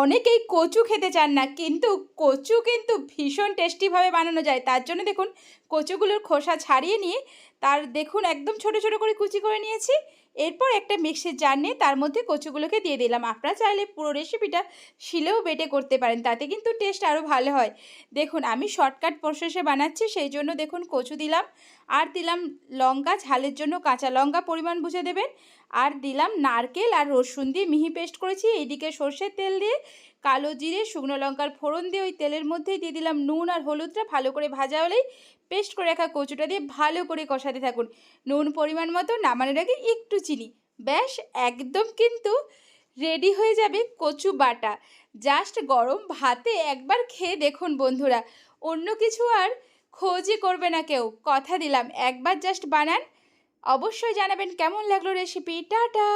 অনেকেই কচু খেতে চান না, কিন্তু কচু কিন্তু ভীষণ টেস্টিভাবে বানানো যায়। তার জন্য দেখুন কচুগুলোর খোসা ছাড়িয়ে নিয়ে তার দেখুন একদম ছোট ছোট করে কুচি করে নিয়েছি। এরপর একটা মিক্সির জার নিয়ে তার মধ্যে কচুগুলোকে দিয়ে দিলাম। আপনারা চাইলে পুরো রেসিপিটা শিলেও বেটে করতে পারেন, তাতে কিন্তু টেস্ট আরও ভালো হয়। দেখুন আমি শর্টকাট প্রসেসে বানাচ্ছি, সেই জন্য দেখুন কচু দিলাম, আর দিলাম লঙ্কা, ঝালের জন্য কাঁচা লঙ্কা পরিমাণ বুঝে দেবেন, আর দিলাম নারকেল আর রসুন দিয়ে মিহি পেস্ট করেছি। এইদিকে সর্ষের তেল দিয়ে কালো জিরে শুকনো লঙ্কার ফোড়ন দিয়ে ওই তেলের মধ্যেই দিয়ে দিলাম নুন আর হলুদটা ভালো করে ভাজা হলেই পেস্ট করে রাখা কচুটা দিয়ে ভালো করে কষাতে থাকুন। নুন পরিমাণ মতো, নামানোর আগে একটু চিনি, ব্যাস একদম কিন্তু রেডি হয়ে যাবে কচু বাটা। জাস্ট গরম ভাতে একবার খেয়ে দেখুন বন্ধুরা, অন্য কিছু আর খোঁজই করবে না কেউ, কথা দিলাম। একবার জাস্ট বানান, অবশ্যই জানাবেন কেমন লাগলো রেসিপি। টাটা।